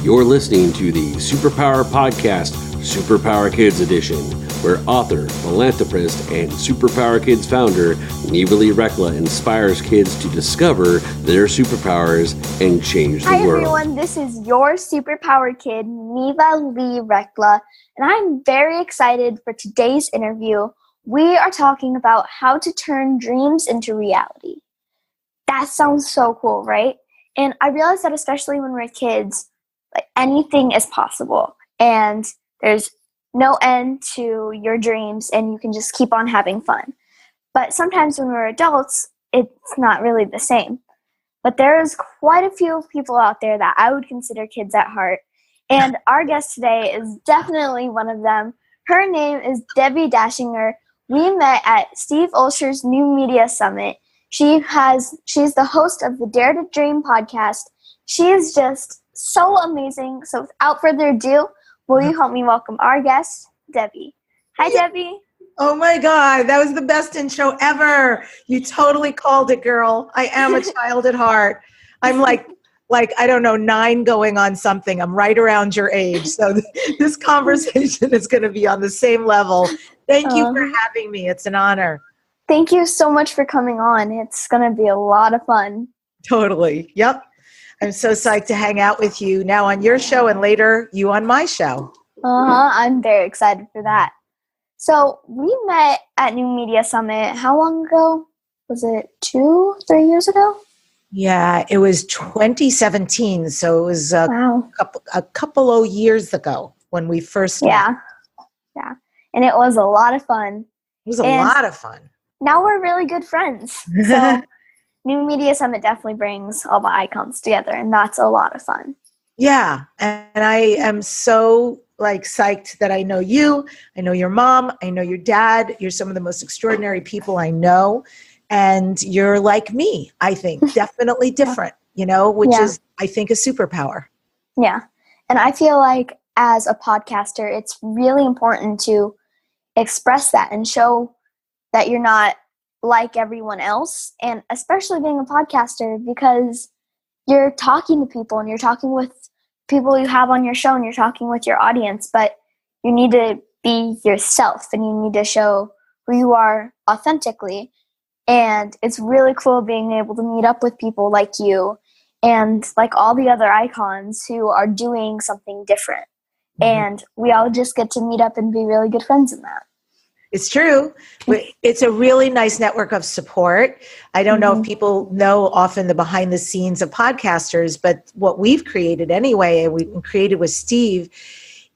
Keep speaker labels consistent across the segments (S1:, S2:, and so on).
S1: You're listening to the Superpower Podcast, Superpower Kids Edition, where author, philanthropist, and Superpower Kids founder Neva Lee Recla inspires kids to discover their superpowers and change the world.
S2: Hi everyone, this is your Superpower Kid, Neva Lee Recla, and I'm very excited for today's interview. We are talking about how to turn dreams into reality. That sounds so cool, right? And I realized that especially when we're kids, like anything is possible, and there's no end to your dreams, and you can just keep on having fun. But sometimes when we're adults, it's not really the same. But there's quite a few people out there that I would consider kids at heart, and our guest today is definitely one of them. Her name is Debbi Dachinger. We met at Steve Olsher's New Media Summit. She's the host of the Dare to Dream podcast. She is just so amazing. So without further ado, will you help me welcome our guest, Debbi? Hi, Debbi.
S3: Oh my God, that was the best intro ever. You totally called it, girl. I am a child at heart. I'm like I don't know, 9 going on something. I'm right around your age. So this conversation is going to be on the same level. Thank you for having me. It's an honor.
S2: Thank you so much for coming on. It's going to be a lot of fun.
S3: Totally. Yep. I'm so psyched to hang out with you now on your show and later you on my show.
S2: I'm very excited for that. So we met at New Media Summit. How long ago? Was it 2-3 years ago?
S3: Yeah, it was 2017. So it was a couple of years ago when we first met.
S2: Yeah. And it was a lot of fun.
S3: It was a lot of fun.
S2: Now we're really good friends. So New Media Summit definitely brings all the icons together, and that's a lot of fun.
S3: Yeah, and I am so psyched that I know you, I know your mom, I know your dad. You're some of the most extraordinary people I know, and you're like me, I think, definitely different, which is, I think, a superpower.
S2: Yeah, and I feel like as a podcaster, it's really important to express that and show that you're not like everyone else, and especially being a podcaster, because you're talking to people and you're talking with people you have on your show and you're talking with your audience, but you need to be yourself and you need to show who you are authentically. And it's really cool being able to meet up with people like you and like all the other icons who are doing something different. And we all just get to meet up and be really good friends in that.
S3: It's true. It's a really nice network of support. I don't know if people know often the behind the scenes of podcasters, but what we've created anyway, and we created with Steve,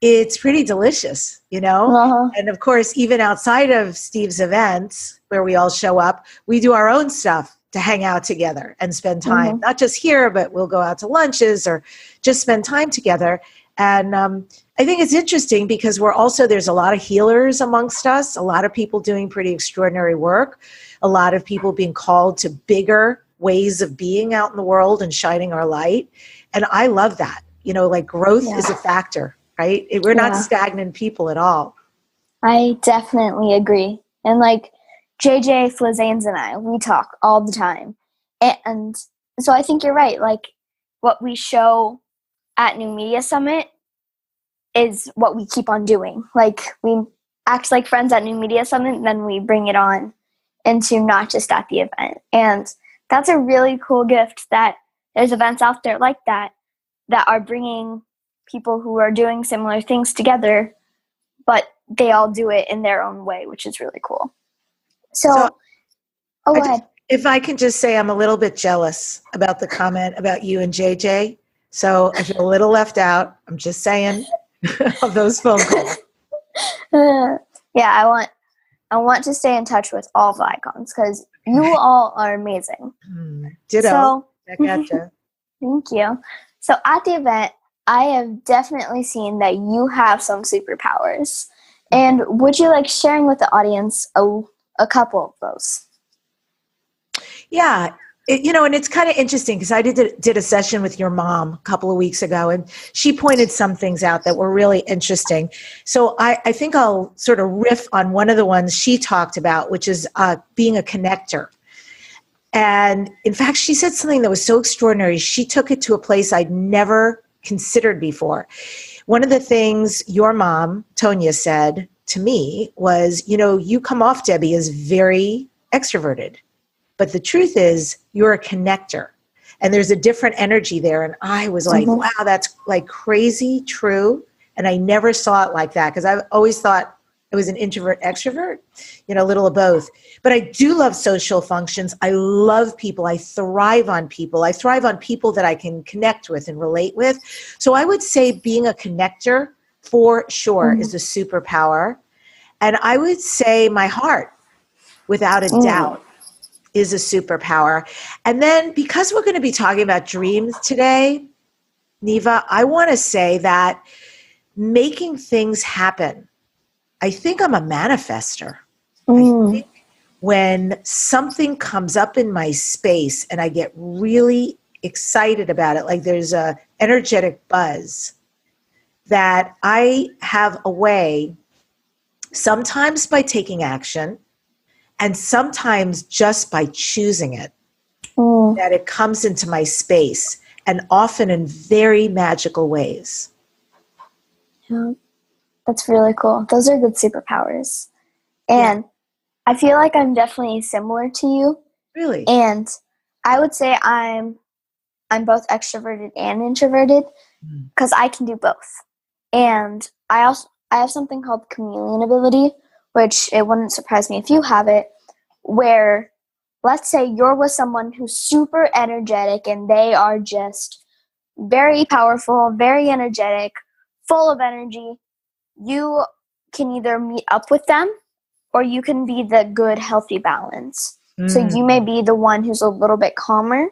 S3: it's pretty delicious, And of course, even outside of Steve's events where we all show up, we do our own stuff to hang out together and spend time, not just here, but we'll go out to lunches or just spend time together. And I think it's interesting because there's a lot of healers amongst us, a lot of people doing pretty extraordinary work, a lot of people being called to bigger ways of being out in the world and shining our light. And I love that, growth is a factor, right? We're not stagnant people at all.
S2: I definitely agree. And JJ Flazanes and I, we talk all the time. And so I think you're right. What we show at New Media Summit is what we keep on doing. We act like friends at New Media Summit, and then we bring it on into not just at the event. And that's a really cool gift that there's events out there like that are bringing people who are doing similar things together, but they all do it in their own way, which is really cool. So go ahead.
S3: If I can just say I'm a little bit jealous about the comment about you and JJ. So I feel a little left out. I'm just saying of those phone calls.
S2: I want to stay in touch with all the icons because you all are amazing.
S3: Ditto.
S2: So,
S3: I gotcha.
S2: Thank you. So at the event, I have definitely seen that you have some superpowers. And would you like sharing with the audience a couple of those?
S3: Yeah. And it's kind of interesting because I did a session with your mom a couple of weeks ago, and she pointed some things out that were really interesting. So I think I'll sort of riff on one of the ones she talked about, which is being a connector. And in fact, she said something that was so extraordinary. She took it to a place I'd never considered before. One of the things your mom, Tonya, said to me was, you come off, Debbie, as very extroverted. But the truth is you're a connector. And there's a different energy there. And I was like, wow, that's like crazy true. And I never saw it like that because I've always thought it was an introvert, extrovert, a little of both. But I do love social functions. I love people. I thrive on people. I thrive on people that I can connect with and relate with. So I would say being a connector for sure is a superpower. And I would say my heart, without a doubt, is a superpower. And then because we're going to be talking about dreams today, Neva, I want to say that making things happen, I think I'm a manifester. I think when something comes up in my space and I get really excited about it, like there's a energetic buzz, that I have a way, sometimes by taking action, and sometimes just by choosing it, that it comes into my space, and often in very magical ways.
S2: Yeah, that's really cool. Those are good superpowers. And I feel like I'm definitely similar to you.
S3: Really?
S2: And I would say I'm both extroverted and introverted because I can do both. And I have something called chameleon ability, which it wouldn't surprise me if you have it, where let's say you're with someone who's super energetic and they are just very powerful, very energetic, full of energy. You can either meet up with them or you can be the good, healthy balance. So you may be the one who's a little bit calmer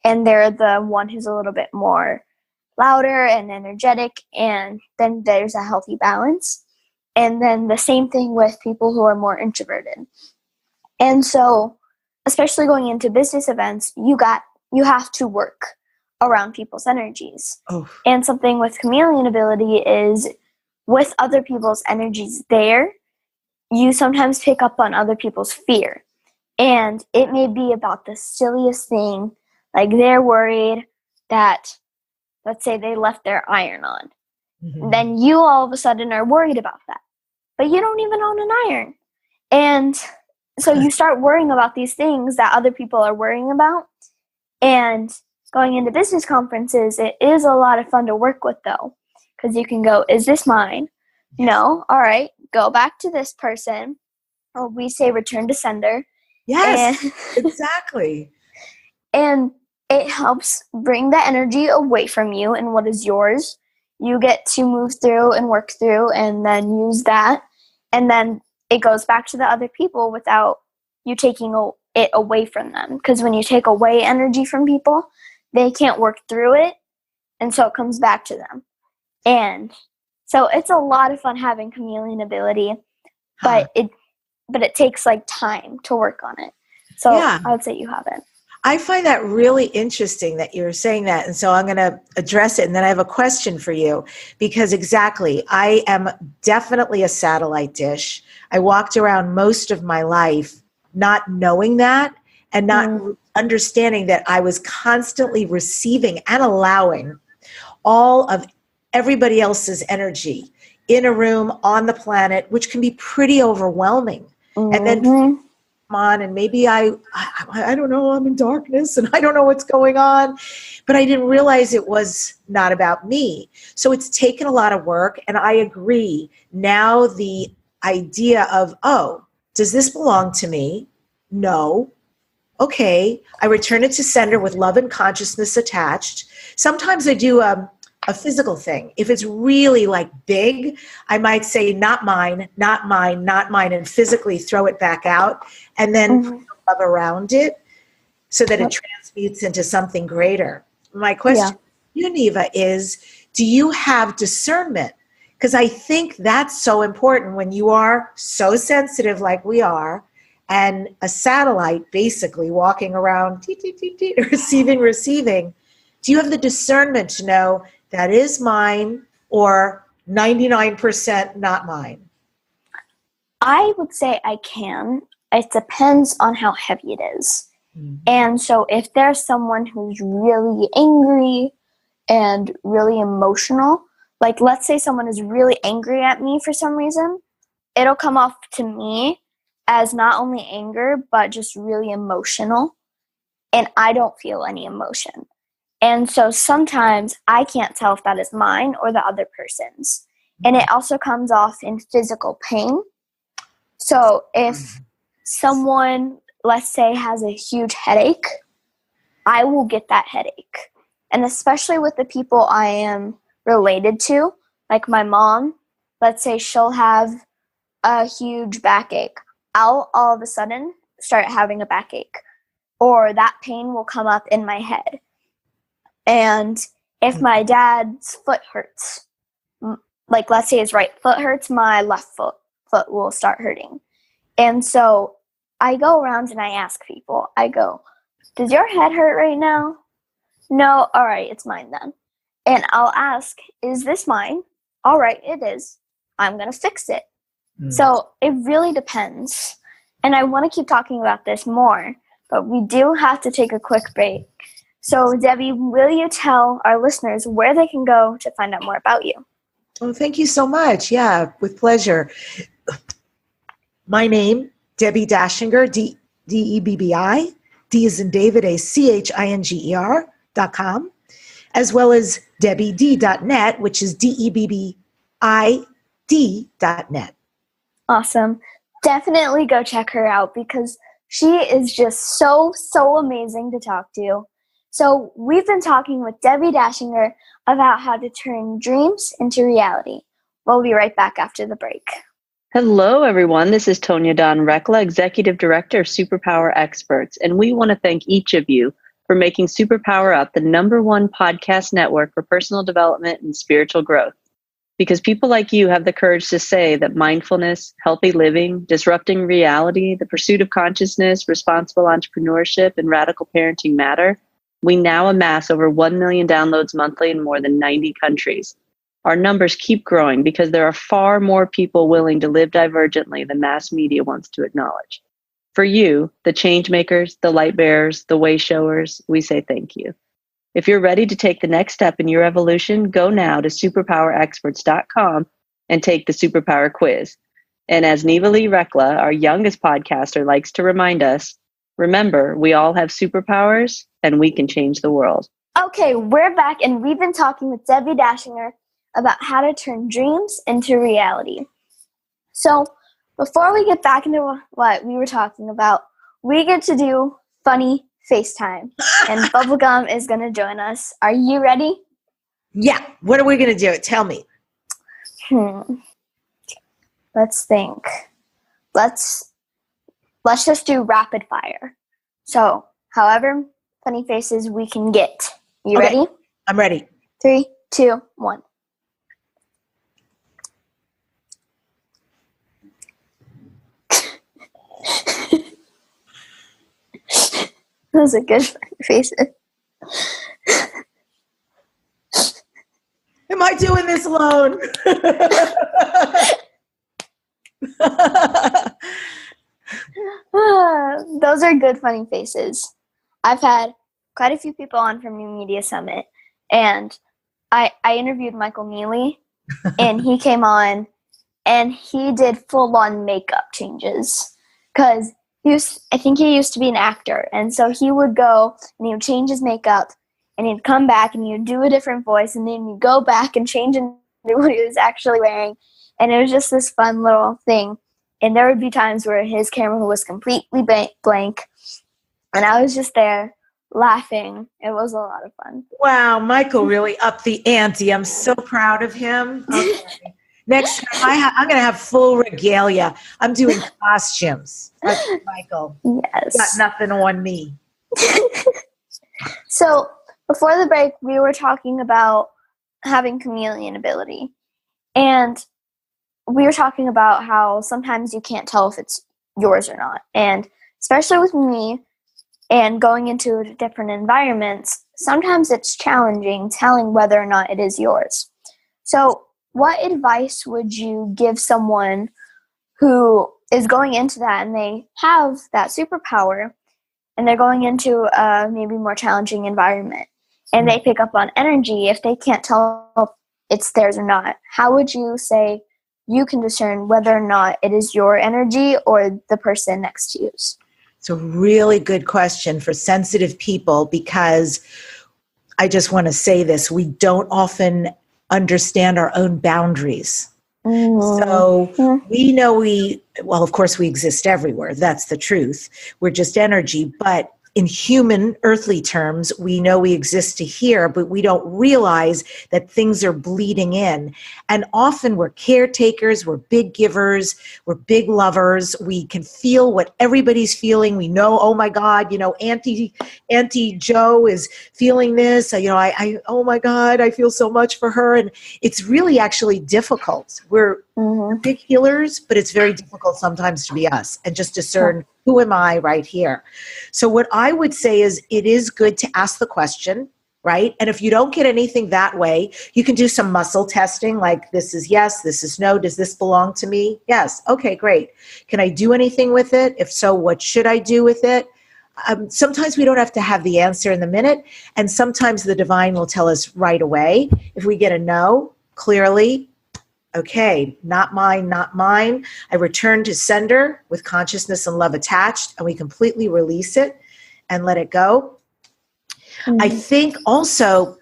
S2: and they're the one who's a little bit more louder and energetic, and then there's a healthy balance. And then the same thing with people who are more introverted. And so, especially going into business events, you have to work around people's energies. And something with chameleon ability is with other people's energies there, you sometimes pick up on other people's fear. And it may be about the silliest thing, like they're worried that, let's say they left their iron on. Then you all of a sudden are worried about that. But you don't even own an iron. And so you start worrying about these things that other people are worrying about. And going into business conferences, it is a lot of fun to work with, though. Because you can go, is this mine? No. All right. Go back to this person. Or we say return to sender.
S3: Yes, exactly.
S2: And it helps bring the energy away from you and what is yours. You get to move through and work through and then use that. And then it goes back to the other people without you taking it away from them. Because when you take away energy from people, they can't work through it. And so it comes back to them. And so it's a lot of fun having chameleon ability, but it takes like time to work on it. So I would say you have it.
S3: I find that really interesting that you're saying that. And so I'm going to address it. And then I have a question for you because exactly, I am definitely a satellite dish. I walked around most of my life not knowing that and not understanding that I was constantly receiving and allowing all of everybody else's energy in a room, on the planet, which can be pretty overwhelming. And then on, and maybe I don't know, I'm in darkness and I don't know what's going on, but I didn't realize it was not about me. So it's taken a lot of work, and I agree. Now the idea of, does this belong to me? No. Okay, I return it to sender with love and consciousness attached. Sometimes I do a physical thing. If it's really like big, I might say, not mine, not mine, not mine, and physically throw it back out and then put love around it so that it transmutes into something greater. My question to you, Neva, is do you have discernment? Because I think that's so important when you are so sensitive like we are and a satellite basically walking around, receiving. Do you have the discernment to know that is mine or 99% not mine?
S2: I would say I can. It depends on how heavy it is. And so if there's someone who's really angry and really emotional. Like, let's say someone is really angry at me for some reason, it'll come off to me as not only anger, but just really emotional. And I don't feel any emotion. And so sometimes I can't tell if that is mine or the other person's. And it also comes off in physical pain. So if someone, let's say, has a huge headache, I will get that headache. And especially with the people I am related to, like my mom, let's say she'll have a huge backache. I'll all of a sudden start having a backache, or that pain will come up in my head. And if my dad's foot hurts, like let's say his right foot hurts, my left foot will start hurting. And so I go around and I ask people, I go, does your head hurt right now? No, all right, it's mine then. And I'll ask, is this mine? All right, it is. I'm going to fix it. So it really depends. And I want to keep talking about this more, but we do have to take a quick break. So Debbie, will you tell our listeners where they can go to find out more about you?
S3: Oh, thank you so much. Yeah, with pleasure. My name, Debbi Dachinger, Debbi, D as in David, CHINGER.com, as well as DebbiD.net, which is DEBBID.net.
S2: Awesome. Definitely go check her out because she is just so amazing to talk to. So we've been talking with Debbi Dachinger about how to turn dreams into reality. We'll be right back after the break.
S4: Hello, everyone. This is Tonya Dawn Recla, Executive Director of Superpower Experts, and we want to thank each of you for making Superpower Up the #1 podcast network for personal development and spiritual growth. Because people like you have the courage to say that mindfulness, healthy living, disrupting reality, the pursuit of consciousness, responsible entrepreneurship, and radical parenting matter, we now amass over 1 million downloads monthly in more than 90 countries. Our numbers keep growing because there are far more people willing to live divergently than mass media wants to acknowledge. For you, the change makers, the light bearers, the way showers, we say thank you. If you're ready to take the next step in your evolution, go now to superpowerexperts.com and take the Superpower Quiz. And as Neva Lee Recla, our youngest podcaster, likes to remind us, remember, we all have superpowers and we can change the world.
S2: Okay, we're back and we've been talking with Debbi Dachinger about how to turn dreams into reality. So before we get back into what we were talking about, we get to do funny FaceTime, and Bubblegum is going to join us. Are you ready?
S3: Yeah. What are we going to do? Tell me.
S2: Let's think. Let's just do rapid fire. So, however funny faces we can get. You
S3: Okay.
S2: ready?
S3: I'm ready.
S2: 3, 2, 1. Those are good faces.
S3: Am I doing this alone?
S2: Those are good, funny faces. I've had quite a few people on from New Media Summit, and I interviewed Michael Neely, and he came on, and he did full-on makeup changes, because I think he used to be an actor, and so he would go and he would change his makeup, and he'd come back and he'd do a different voice, and then he'd go back and change into what he was actually wearing, and it was just this fun little thing. And there would be times where his camera was completely blank, and I was just there laughing. It was a lot of fun.
S3: Wow, Michael really upped the ante. I'm so proud of him. Okay. Next time, I'm going to have full regalia. I'm doing costumes. Okay, Michael.
S2: Yes.
S3: Got nothing on me.
S2: So before the break, we were talking about having chameleon ability. And we were talking about how sometimes you can't tell if it's yours or not. And especially with me and going into different environments, sometimes it's challenging telling whether or not it is yours. So what advice would you give someone who is going into that and they have that superpower and they're going into a maybe more challenging environment and they pick up on energy. If they can't tell if it's theirs or not, how would you say you can discern whether or not it is your energy or the person next to you's?
S3: It's a really good question for sensitive people, because I just want to say this. We don't often understand our own boundaries. So we know well, of course we exist everywhere. That's the truth. We're just energy. But in human, earthly terms, we know we exist to here, but we don't realize that things are bleeding in. And often we're caretakers, we're big givers, we're big lovers. We can feel what everybody's feeling. We know, oh my God, Auntie Joe is feeling this. Oh my God, I feel so much for her. And it's really actually difficult. We're big healers, but it's very difficult sometimes to be us and just discern, who am I right here? So what I would say is it is good to ask the question, right? And if you don't get anything that way, you can do some muscle testing, like this is yes, this is no. Does this belong to me? Yes. Okay, great. Can I do anything with it? If so, what should I do with it? Sometimes we don't have to have the answer in the minute. And sometimes the divine will tell us right away. If we get a no, clearly, okay, not mine, not mine. I return to sender with consciousness and love attached, and we completely release it and let it go. I think also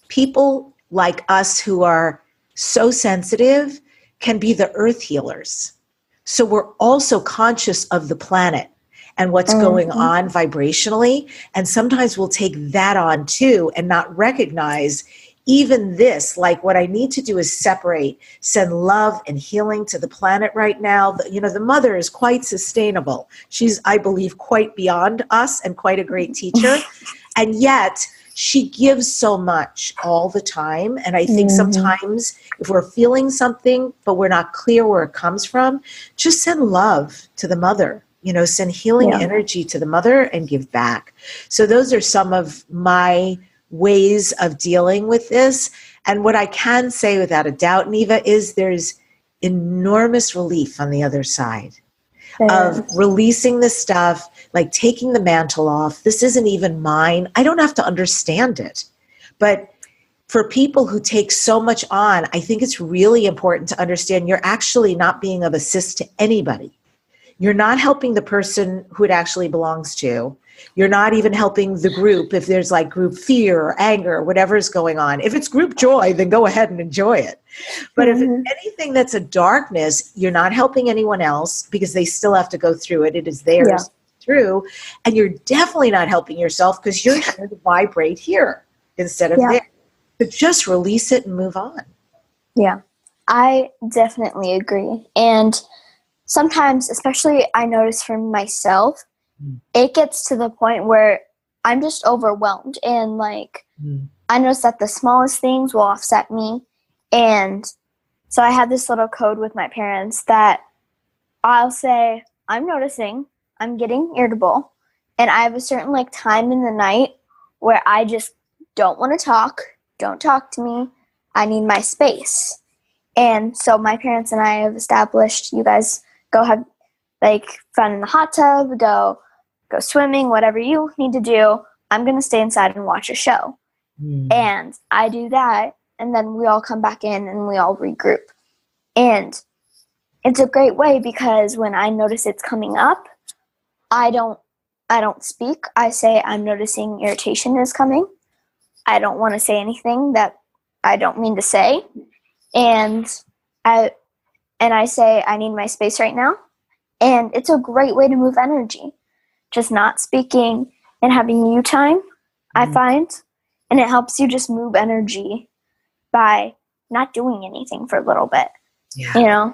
S3: people like us who are so sensitive can be the earth healers. So we're also conscious of the planet and what's going on vibrationally. And sometimes we'll take that on too and not recognize even this, like what I need to do is separate, send love and healing to the planet right now. The mother is quite sustainable. She's, I believe, quite beyond us and quite a great teacher. And yet she gives so much all the time. And I think sometimes if we're feeling something, but we're not clear where it comes from, just send love to the mother. Send healing energy to the mother and give back. So those are some of my ways of dealing with this. And what I can say without a doubt, Neva, is there's enormous relief on the other side of releasing this stuff, like taking the mantle off. This isn't even mine. I don't have to understand it. But for people who take so much on, I think it's really important to understand you're actually not being of assist to anybody. You're not helping the person who it actually belongs to. You're not even helping the group if there's like group fear or anger or whatever is going on. If it's group joy, then go ahead and enjoy it. But if it's anything that's a darkness, you're not helping anyone else because they still have to go through it. It is theirs through. And you're definitely not helping yourself because you're here to vibrate here instead of there. But just release it and move on.
S2: Yeah, I definitely agree. And sometimes, especially I notice for myself, it gets to the point where I'm just overwhelmed. And I notice that the smallest things will offset me. And so I have this little code with my parents that I'll say, I'm noticing I'm getting irritable. And I have a certain time in the night where I just don't want to talk. Don't talk to me. I need my space. And so my parents and I have established, you guys go have fun in the hot tub, go swimming, whatever you need to do. I'm going to stay inside and watch a show. And I do that. And then we all come back in and we all regroup. And it's a great way because when I notice it's coming up, I don't speak. I say I'm noticing irritation is coming. I don't want to say anything that I don't mean to say. And I say I need my space right now. And it's a great way to move energy. Just not speaking and having you time, I find. And it helps you just move energy by not doing anything for a little bit. Yeah.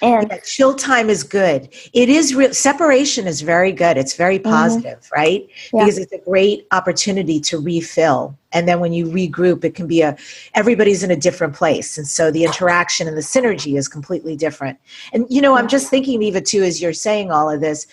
S2: And
S3: chill time is good. It is separation is very good. It's very positive, right? Because it's a great opportunity to refill. And then when you regroup, it can be everybody's in a different place. And so the interaction and the synergy is completely different. And, I'm just thinking, Neva, too, as you're saying all of this,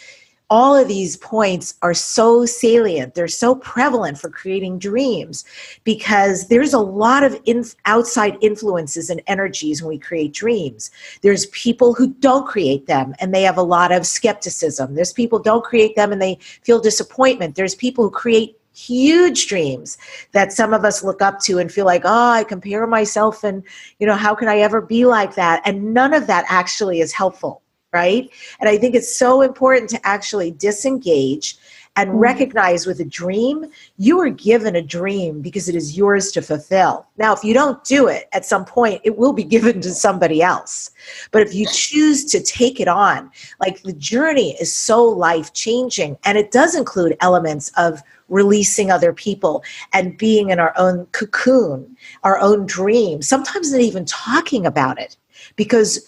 S3: all of these points are so salient. They're so prevalent for creating dreams because there's a lot of outside influences and energies when we create dreams. There's people who don't create them and they have a lot of skepticism. There's people who don't create them and they feel disappointment. There's people who create huge dreams that some of us look up to and feel like, oh, I compare myself and, how can I ever be like that? And none of that actually is helpful, right? And I think it's so important to actually disengage and recognize with a dream, you are given a dream because it is yours to fulfill. Now, if you don't do it, at some point, it will be given to somebody else. But if you choose to take it on, like the journey is so life-changing, and it does include elements of releasing other people and being in our own cocoon, our own dream, sometimes not even talking about it, because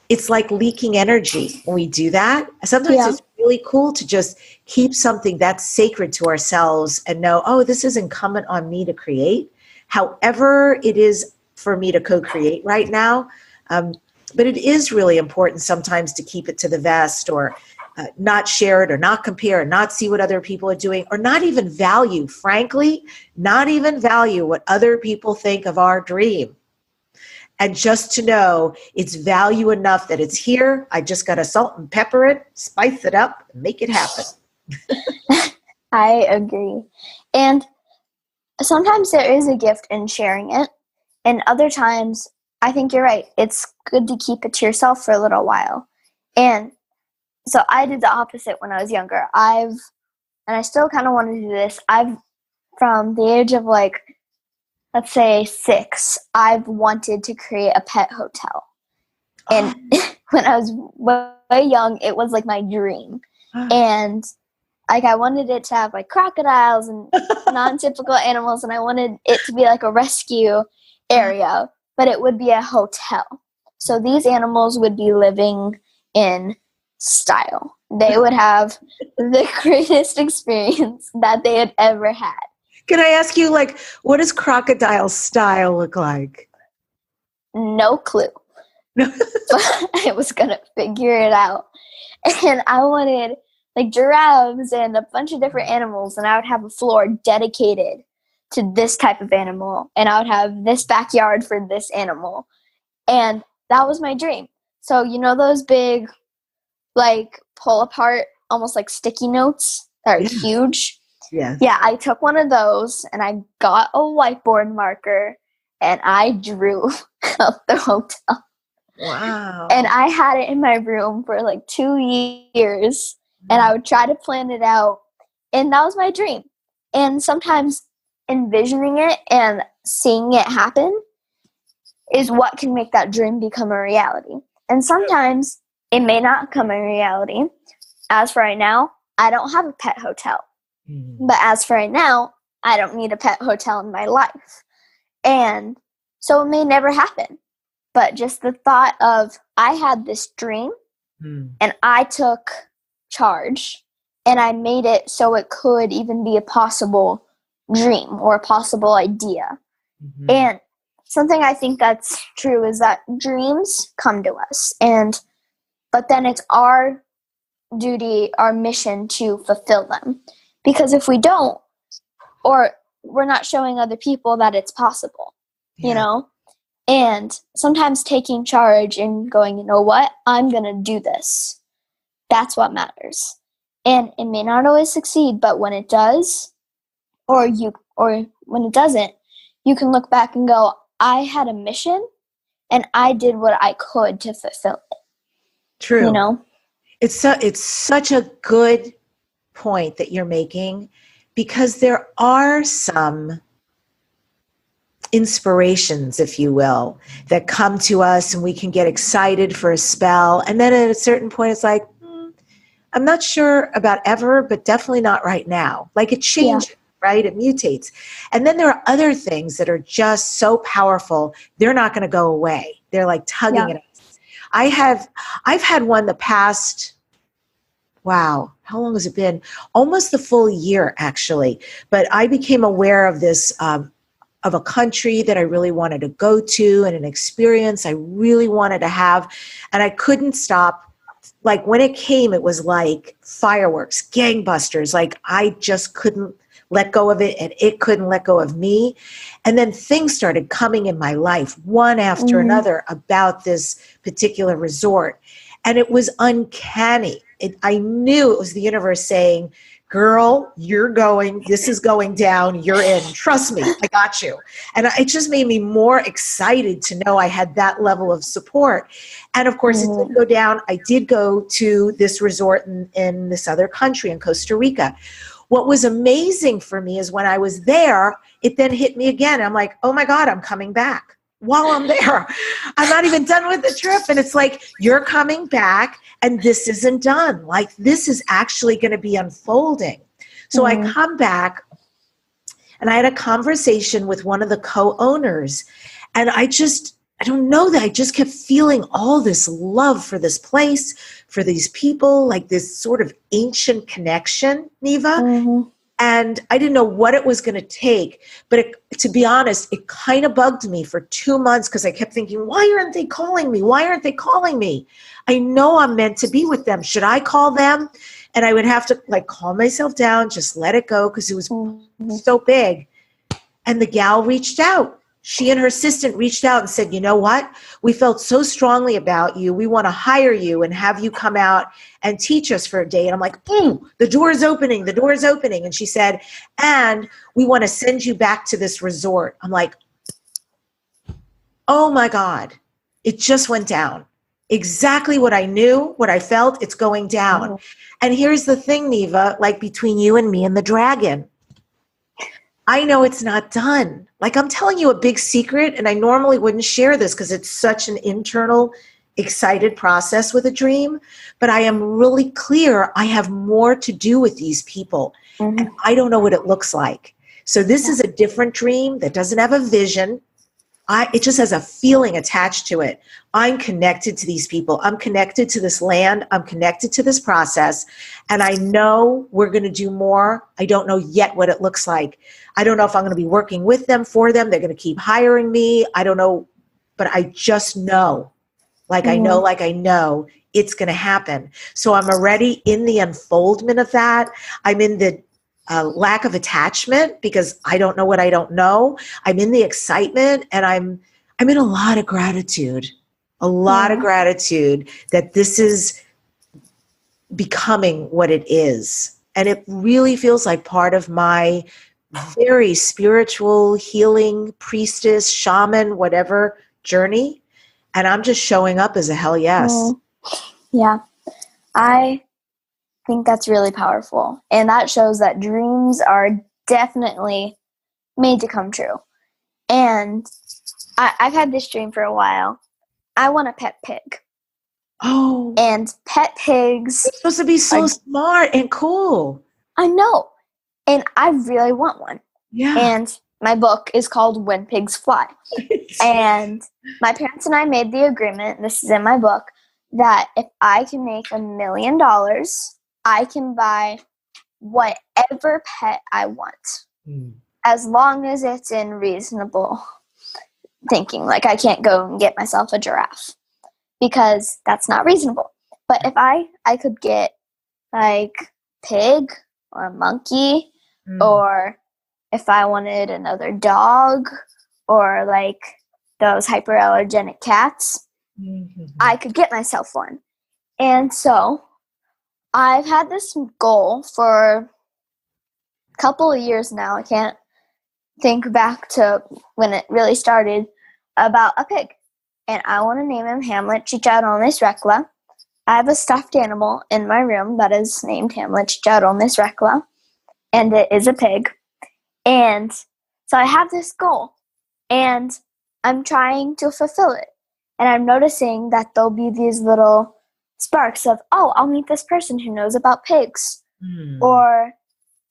S3: it's like leaking energy when we do that. Sometimes it's really cool to just keep something that's sacred to ourselves and know, oh, this is incumbent on me to create, however it is for me to co-create right now. But it is really important sometimes to keep it to the vest, or not share it, or not compare, or not see what other people are doing, or not even value, frankly, not even value what other people think of our dream. And just to know it's value enough that it's here. I just got to salt and pepper it, spice it up, and make it happen.
S2: I agree. And sometimes there is a gift in sharing it. And other times, I think you're right. It's good to keep it to yourself for a little while. And so I did the opposite when I was younger. And I still kind of want to do this. From the age of let's say 6, I've wanted to create a pet hotel. And when I was way young, it was like my dream. And I wanted it to have crocodiles and non-typical animals, and I wanted it to be like a rescue area, but it would be a hotel. So these animals would be living in style. They would have the greatest experience that they had ever had.
S3: Can I ask you, what does crocodile style look like?
S2: No clue. But I was going to figure it out. And I wanted giraffes and a bunch of different animals, and I would have a floor dedicated to this type of animal, and I would have this backyard for this animal. And that was my dream. So, those big, pull apart, almost like sticky notes that are huge?
S3: Yes.
S2: Yeah, I took one of those and I got a whiteboard marker and I drew up the hotel.
S3: Wow.
S2: And I had it in my room for 2 years, and I would try to plan it out. And that was my dream. And sometimes envisioning it and seeing it happen is what can make that dream become a reality. And sometimes it may not come a reality. As for right now, I don't have a pet hotel. But as for right now, I don't need a pet hotel in my life. And so it may never happen. But just the thought of I had this dream and I took charge and I made it so it could even be a possible dream or a possible idea. And something I think that's true is that dreams come to us, but then it's our duty, our mission to fulfill them. Because if we don't, or we're not showing other people that it's possible, and sometimes taking charge and going, you know what, I'm going to do this. That's what matters. And it may not always succeed, but when it does, or when it doesn't, you can look back and go, I had a mission and I did what I could to fulfill it.
S3: True. It's such a good point that you're making, because there are some inspirations, if you will, that come to us and we can get excited for a spell. And then at a certain point, it's like, I'm not sure about ever, but definitely not right now. It changes, right? It mutates. And then there are other things that are just so powerful, they're not going to go away. They're tugging at us. I've had one the past, wow, how long has it been? Almost the full year, actually. But I became aware of this, of a country that I really wanted to go to, and an experience I really wanted to have. And I couldn't stop. When it came, it was like fireworks, gangbusters. I just couldn't let go of it, and it couldn't let go of me. And then things started coming in my life, one after another, about this particular resort. And it was uncanny. I knew it was the universe saying, girl, this is going down, you're in. Trust me, I got you. And it just made me more excited to know I had that level of support. And of course, it did go down. I did go to this resort in this other country, in Costa Rica. What was amazing for me is when I was there, it then hit me again. I'm like, oh my God, I'm coming back. While I'm there, I'm not even done with the trip. And it's like, you're coming back and this isn't done. Like, this is actually going to be unfolding. So I come back and I had a conversation with one of the co-owners, and I don't know, that I just kept feeling all this love for this place, for these people, like this sort of ancient connection, Neva. And I didn't know what it was going to take. But to be honest, it kind of bugged me for 2 months, because I kept thinking, why aren't they calling me? Why aren't they calling me? I know I'm meant to be with them. Should I call them? And I would have to calm myself down, just let it go, because it was so big. And the gal reached out. She and her assistant reached out and said, you know what? We felt so strongly about you. We want to hire you and have you come out and teach us for a day. And I'm like, the door is opening. The door is opening. And she said, and we want to send you back to this resort. I'm like, oh my God, it just went down. Exactly what I knew, what I felt, it's going down. And here's the thing, Neva, between you and me and the dragon, I know it's not done. I'm telling you a big secret, and I normally wouldn't share this because it's such an internal, excited process with a dream, but I am really clear I have more to do with these people, and I don't know what it looks like. So this is a different dream that doesn't have a vision. It just has a feeling attached to it. I'm connected to these people. I'm connected to this land. I'm connected to this process. And I know we're going to do more. I don't know yet what it looks like. I don't know if I'm going to be working with them, for them. They're going to keep hiring me. I don't know. But I just know, I know it's going to happen. So I'm already in the unfoldment of that. I'm in the lack of attachment, because I don't know what I don't know. I'm in the excitement, and I'm in a lot of gratitude, that this is becoming what it is. And it really feels like part of my very spiritual healing priestess, shaman, whatever journey. And I'm just showing up as a hell yes.
S2: Yeah. I think that's really powerful. And that shows that dreams are definitely made to come true. And I've had this dream for a while. I want a pet pig.
S3: Oh.
S2: And pet pigs.
S3: They're supposed to be so smart and cool.
S2: I know. And I really want one.
S3: Yeah.
S2: And my book is called When Pigs Fly. And my parents and I made the agreement, this is in my book, that if I can make $1 million, I can buy whatever pet I want, as long as it's in reasonable thinking. I can't go and get myself a giraffe, because that's not reasonable. But if I could get pig or a monkey, or if I wanted another dog, or those hyperallergenic cats, I could get myself one. And so I've had this goal for a couple of years now. I can't think back to when it really started, about a pig. And I want to name him Hamlet Chicharrones Recla. I have a stuffed animal in my room that is named Hamlet Chicharrones Recla, and it is a pig. And so I have this goal, and I'm trying to fulfill it. And I'm noticing that there'll be these little sparks of, oh, I'll meet this person who knows about pigs. Or,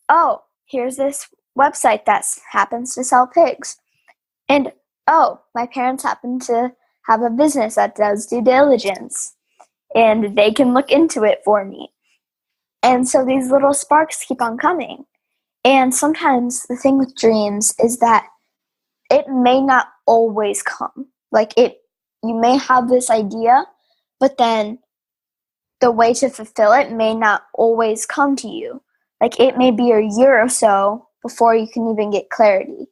S2: oh, here's this website that happens to sell pigs. And, oh, my parents happen to have a business that does due diligence, and they can look into it for me. And so these little sparks keep on coming. And sometimes the thing with dreams is that it may not always come. You may have this idea, but then the way to fulfill it may not always come to you. It may be a year or so before you can even get clarity.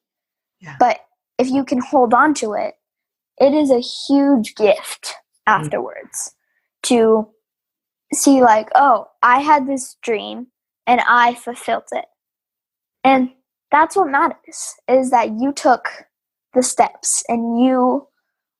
S2: Yeah. But if you can hold on to it, it is a huge gift afterwards to see oh, I had this dream and I fulfilled it. And that's what matters, is that you took the steps and you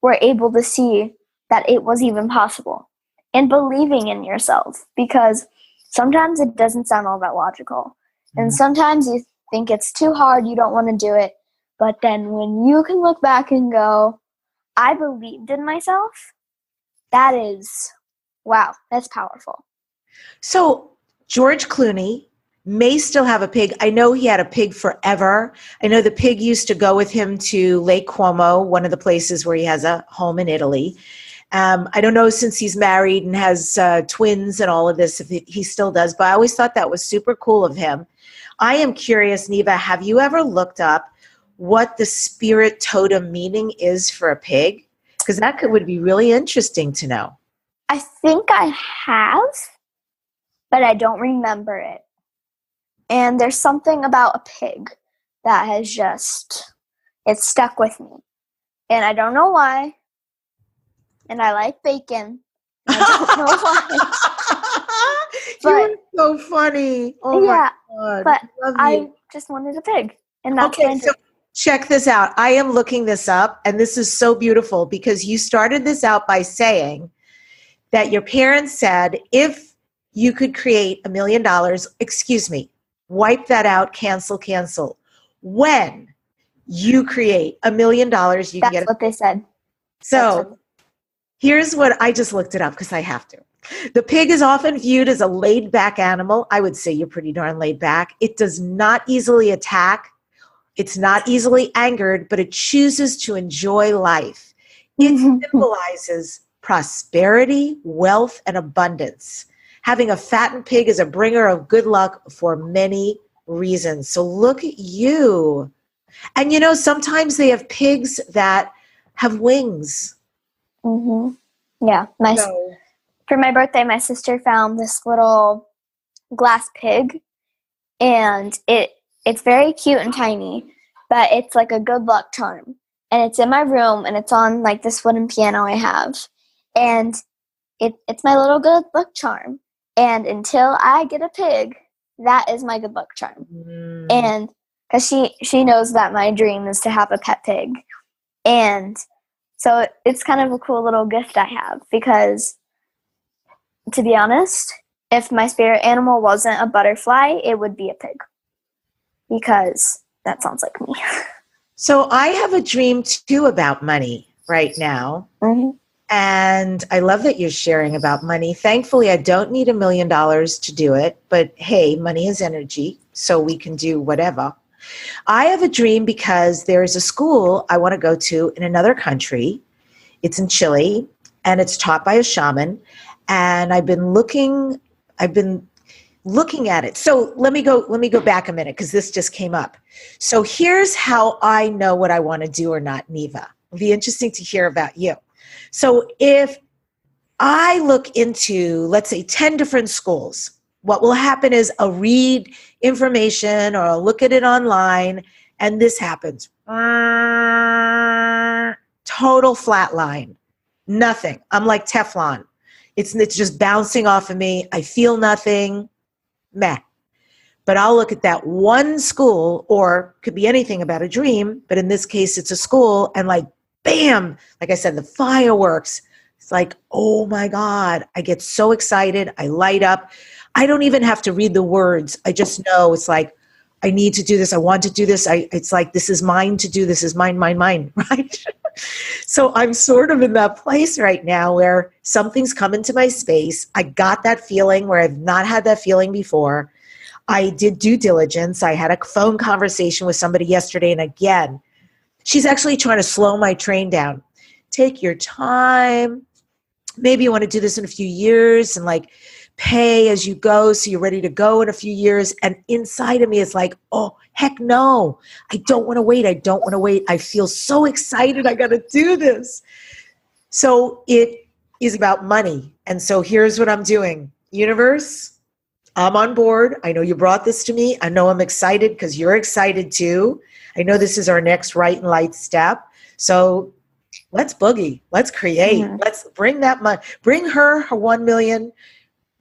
S2: were able to see that it was even possible, and believing in yourself, because sometimes it doesn't sound all that logical. And sometimes you think it's too hard, you don't want to do it. But then when you can look back and go, I believed in myself, that is, wow, that's powerful.
S3: So George Clooney may still have a pig. I know he had a pig forever. I know the pig used to go with him to Lake Como, one of the places where he has a home in Italy. I don't know, since he's married and has twins and all of this, if he still does, but I always thought that was super cool of him. I am curious, Neva, have you ever looked up what the spirit totem meaning is for a pig? Because would be really interesting to know.
S2: I think I have, but I don't remember it. And there's something about a pig that has it's stuck with me. And I don't know why. And I like bacon. I don't know why.
S3: You're so funny. Oh
S2: yeah,
S3: my God.
S2: But I just wanted a pig. And that's
S3: okay, so check this out. I am looking this up, and this is so beautiful because you started this out by saying that your parents said, if you could create $1 million, wipe that out, cancel. When you create $1 million, you can get
S2: That's what they said.
S3: So here's what I just looked it up because I have to. The pig is often viewed as a laid-back animal. I would say you're pretty darn laid back. It does not easily attack. It's not easily angered, but it chooses to enjoy life. It symbolizes prosperity, wealth, and abundance. Having a fattened pig is a bringer of good luck for many reasons. So look at you. And you know, sometimes they have pigs that have wings.
S2: Yeah. For my birthday, my sister found this little glass pig, and it's very cute and tiny, but it's like a good luck charm. And it's in my room, and it's on like this wooden piano I have. And it's my little good luck charm. And until I get a pig, that is my good luck charm. And because she knows that my dream is to have a pet pig. And so it's kind of a cool little gift I have, because to be honest, if my spirit animal wasn't a butterfly, it would be a pig, because that sounds like me.
S3: So I have a dream too about money right now. And I love that you're sharing about money. Thankfully, I don't need $1 million to do it, but hey, money is energy, so we can do whatever. I have a dream because there is a school I want to go to in another country. It's in Chile, and it's taught by a shaman. And I've been looking at it. So let me go back a minute, because this just came up. So here's how I know what I want to do or not, Neva. It'll be interesting to hear about you. So if I look into, let's say, 10 different schools, what will happen is I'll read information or I'll look at it online, and this happens. Total flat line. Nothing. I'm like Teflon. It's just bouncing off of me. I feel nothing. Meh. But I'll look at that one school, or could be anything about a dream, but in this case it's a school, and like, bam, like I said, the fireworks. It's like, oh my God, I get so excited. I light up. I don't even have to read the words. I just know it's like, I need to do this. I want to do this. It's like, this is mine to do. This is mine, right? So I'm sort of in that place right now where something's come into my space. I got that feeling where I've not had that feeling before. I did due diligence. I had a phone conversation with somebody yesterday, and again, she's actually trying to slow my train down. Take your time. Maybe you want to do this in a few years and like pay as you go, so you're ready to go in a few years. And inside of me is like, oh, heck no. I don't want to wait. I feel so excited. I got to do this. So it is about money. And so here's what I'm doing. Universe, I'm on board. I know you brought this to me. I know I'm excited because you're excited too. I know this is our next right and light step. So let's boogie. Let's create. Let's bring that money. Bring her 1 million.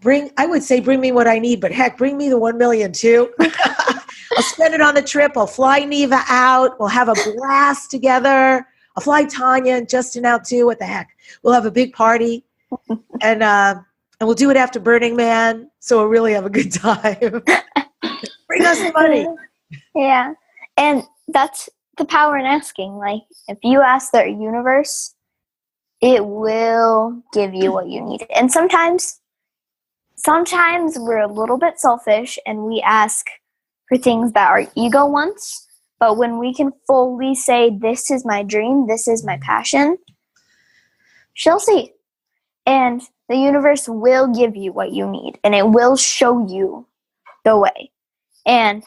S3: I would say bring me what I need, but heck, bring me the 1 million too. I'll spend it on the trip. I'll fly Neva out. We'll have a blast together. I'll fly Tanya and Justin out too. What the heck? We'll have a big party, and we'll do it after Burning Man. So we'll really have a good time. Bring us the money.
S2: Yeah, and that's the power in asking. Like, if you ask the universe, it will give you what you need. And sometimes we're a little bit selfish and we ask for things that our ego wants. But when we can fully say, this is my dream, this is my passion, she'll see. And the universe will give you what you need, and it will show you the way. And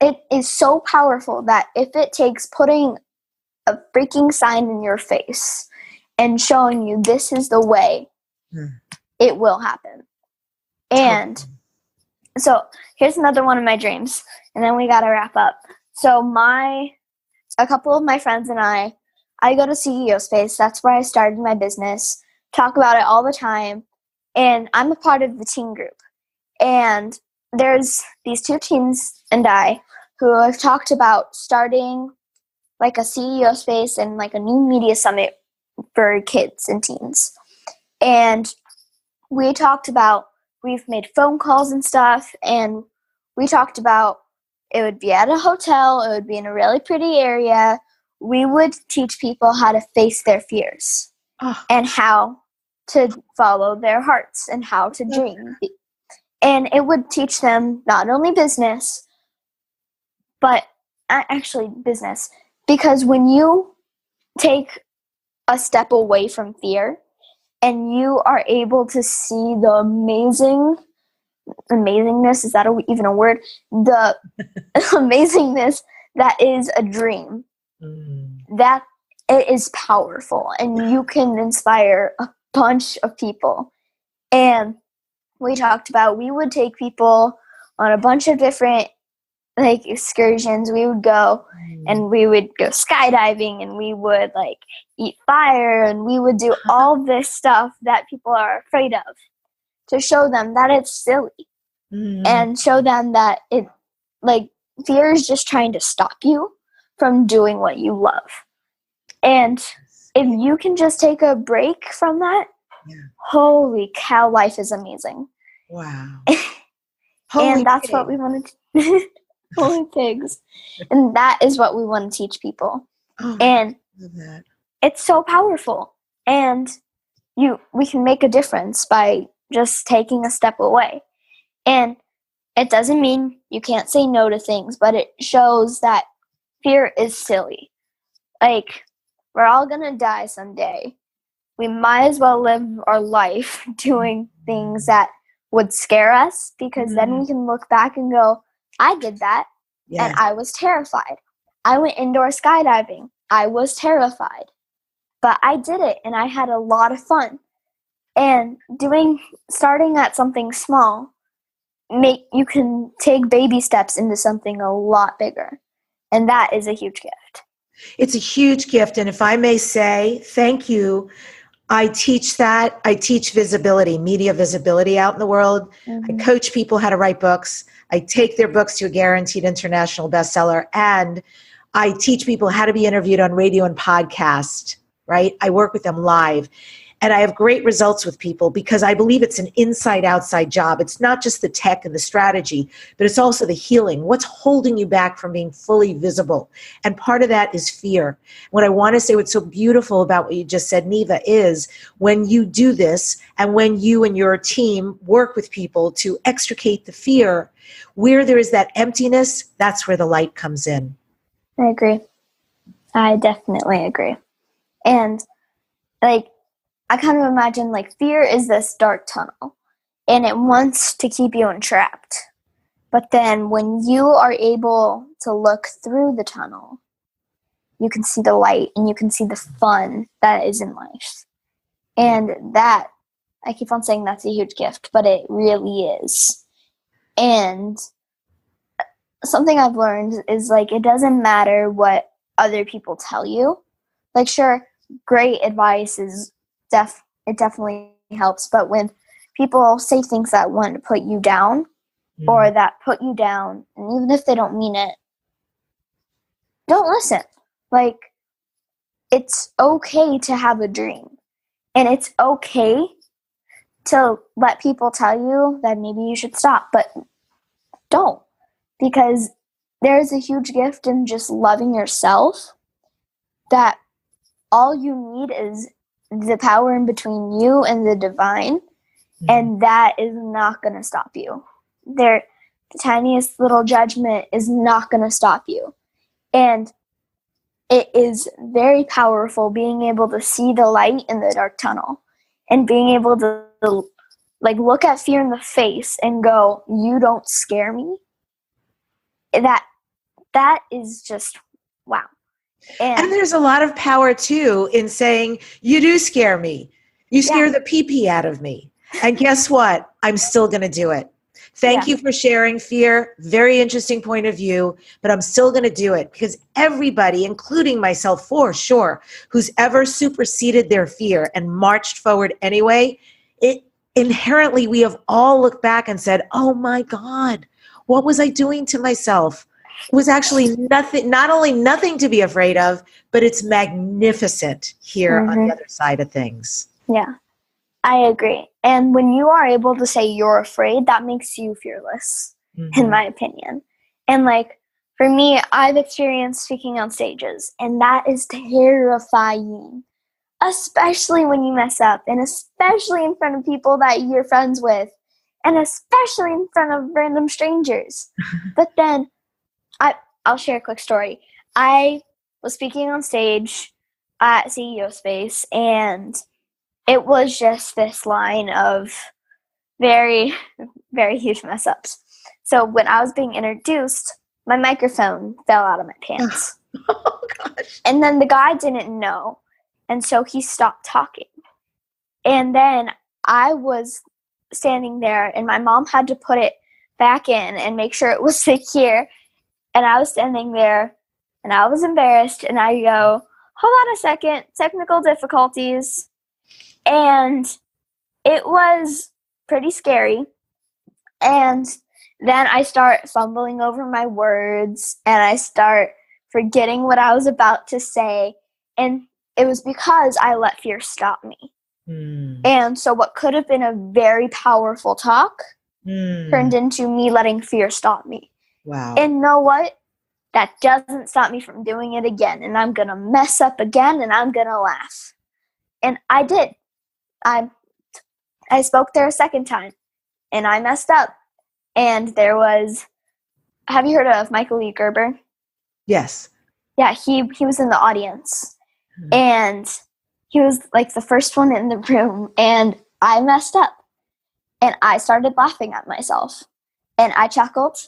S2: it is so powerful that if it takes putting a freaking sign in your face and showing you this is the way, it will happen. And so here's another one of my dreams, and then we got to wrap up. So a couple of my friends and I go to CEO Space. That's where I started my business, talk about it all the time, and I'm a part of the teen group. And there's these two teens and I who have talked about starting like a CEO Space and like a new media summit for kids and teens. And we talked about, we've made phone calls and stuff, and we talked about it would be at a hotel, it would be in a really pretty area. We would teach people how to face their fears and how to follow their hearts and how to dream. And it would teach them not only business, but actually business. Because when you take a step away from fear and you are able to see the amazingness, is that even a word? The amazingness that is a dream, that it is powerful, and you can inspire a bunch of people. And we talked about, we would take people on a bunch of different like excursions. We would go and we would go skydiving, and we would like eat fire, and we would do all this stuff that people are afraid of to show them that it's silly and show them that it, like, fear is just trying to stop you from doing what you love. And if you can just take a break from that, holy cow, life is amazing.
S3: Wow.
S2: And that's what we wanted to holy pigs. And that is what we want to teach people. And it's so powerful. And we can make a difference by just taking a step away. And it doesn't mean you can't say no to things, but it shows that fear is silly. Like, we're all going to die someday. We might as well live our life doing things that would scare us, because then we can look back and go, I did that, and I was terrified. I went indoor skydiving. I was terrified. But I did it, and I had a lot of fun. And starting at something small, you can take baby steps into something a lot bigger. And that is a huge gift.
S3: It's a huge gift. And if I may say, thank you. I teach that. I teach visibility, media visibility out in the world. I coach people how to write books. I take their books to a guaranteed international bestseller. And I teach people how to be interviewed on radio and podcast, right? I work with them live. And I have great results with people because I believe it's an inside-outside job. It's not just the tech and the strategy, but it's also the healing. What's holding you back from being fully visible? And part of that is fear. What I want to say, what's so beautiful about what you just said, Neva, is when you do this and when you and your team work with people to extricate the fear, where there is that emptiness, that's where the light comes in.
S2: I agree. I definitely agree. And like, I kind of imagine like fear is this dark tunnel and it wants to keep you entrapped. But then when you are able to look through the tunnel, you can see the light and you can see the fun that is in life. And that, I keep on saying that's a huge gift, but it really is. And something I've learned is like, it doesn't matter what other people tell you. Like, sure, great advice is it definitely helps, but when people say things that want to put you down or that put you down, and even if they don't mean it, don't listen. Like, it's okay to have a dream, and it's okay to let people tell you that maybe you should stop, but don't, because there's a huge gift in just loving yourself, that all you need is the power in between you and the divine, and that is not going to stop you. The tiniest little judgment is not going to stop you. And it is very powerful being able to see the light in the dark tunnel and being able to like look at fear in the face and go, you don't scare me. That is just wow.
S3: And there's a lot of power too in saying, you do scare me. You scare the pee-pee out of me. And guess what? I'm still going to do it. Thank you for sharing, Fear. Very interesting point of view, but I'm still going to do it because everybody, including myself for sure, who's ever superseded their fear and marched forward anyway, it inherently, we have all looked back and said, oh my God, what was I doing to myself? It was actually nothing, not only nothing to be afraid of, but it's magnificent here on the other side of things.
S2: Yeah, I agree. And when you are able to say you're afraid, that makes you fearless, in my opinion. And like, for me, I've experienced speaking on stages, and that is terrifying, especially when you mess up, and especially in front of people that you're friends with, and especially in front of random strangers. But then, I'll share a quick story. I was speaking on stage at CEO Space, and it was just this line of very, very huge mess ups. So when I was being introduced, my microphone fell out of my pants.
S3: Oh, gosh.
S2: And then the guy didn't know, and so he stopped talking. And then I was standing there, and my mom had to put it back in and make sure it was secure. And I was standing there, and I was embarrassed, and I go, hold on a second, technical difficulties. And it was pretty scary. And then I start fumbling over my words, and I start forgetting what I was about to say. And it was because I let fear stop me. And so what could have been a very powerful talk turned into me letting fear stop me.
S3: Wow.
S2: And you know what? That doesn't stop me from doing it again. And I'm going to mess up again, and I'm going to laugh. And I did. I spoke there a second time, and I messed up. And there was, have you heard of Michael Lee Gerber?
S3: Yes.
S2: Yeah, he was in the audience. And he was like the first one in the room, and I messed up. And I started laughing at myself. And I chuckled.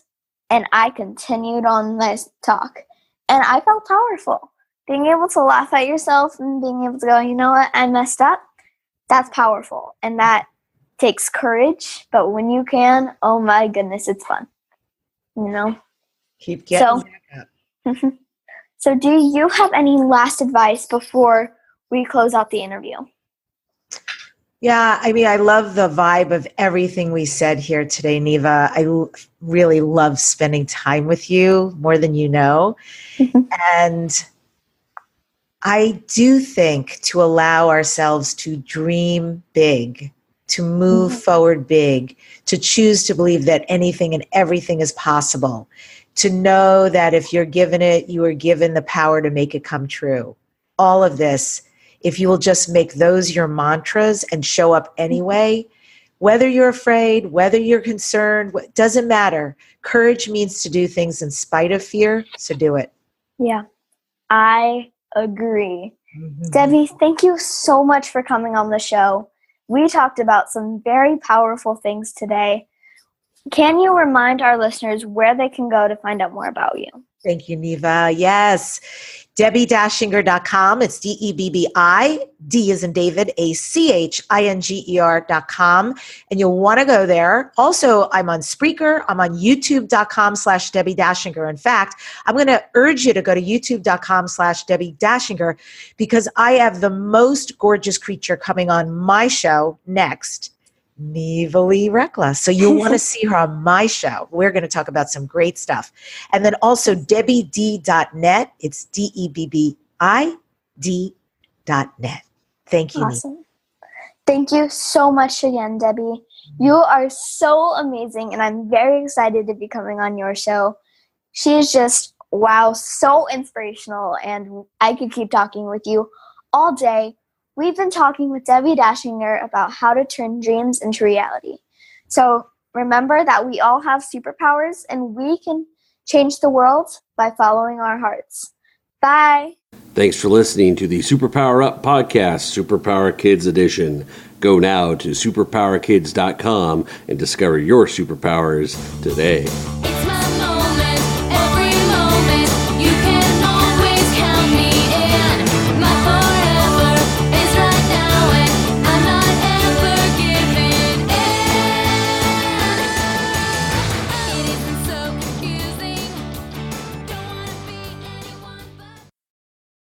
S2: And I continued on my talk. And I felt powerful. Being able to laugh at yourself and being able to go, you know what, I messed up, that's powerful. And that takes courage. But when you can, oh my goodness, it's fun. You know?
S3: Keep getting back up.
S2: So do you have any last advice before we close out the interview?
S3: Yeah, I mean, I love the vibe of everything we said here today, Neva. I really love spending time with you more than you know. And I do think to allow ourselves to dream big, to move forward big, to choose to believe that anything and everything is possible, to know that if you're given it, you are given the power to make it come true. All of this, if you will just make those your mantras and show up anyway, whether you're afraid, whether you're concerned, doesn't matter. Courage means to do things in spite of fear, so do it.
S2: Yeah, I agree. Debbie, thank you so much for coming on the show. We talked about some very powerful things today. Can you remind our listeners where they can go to find out more about you?
S3: Thank you, Neva. Yes. DebbiDachinger.com. It's DEBBI, D as in David, ACHINGER.com. And you'll want to go there. Also, I'm on Spreaker. I'm on YouTube.com/Debbi Dachinger. In fact, I'm going to urge you to go to YouTube.com/Debbi Dachinger because I have the most gorgeous creature coming on my show next. Neva Lee Recla. So you'll want to see her on my show. We're going to talk about some great stuff. And then also DebbiD.net. It's DEBBID.net. Thank you,
S2: Awesome. Neva. Thank you so much again, Debbie. You are so amazing, and I'm very excited to be coming on your show. She is just, wow, so inspirational, and I could keep talking with you all day. We've been talking with Debbi Dachinger about how to turn dreams into reality. So remember that we all have superpowers, and we can change the world by following our hearts. Bye.
S1: Thanks for listening to the Superpower Up podcast, Superpower Kids Edition. Go now to superpowerkids.com and discover your superpowers today.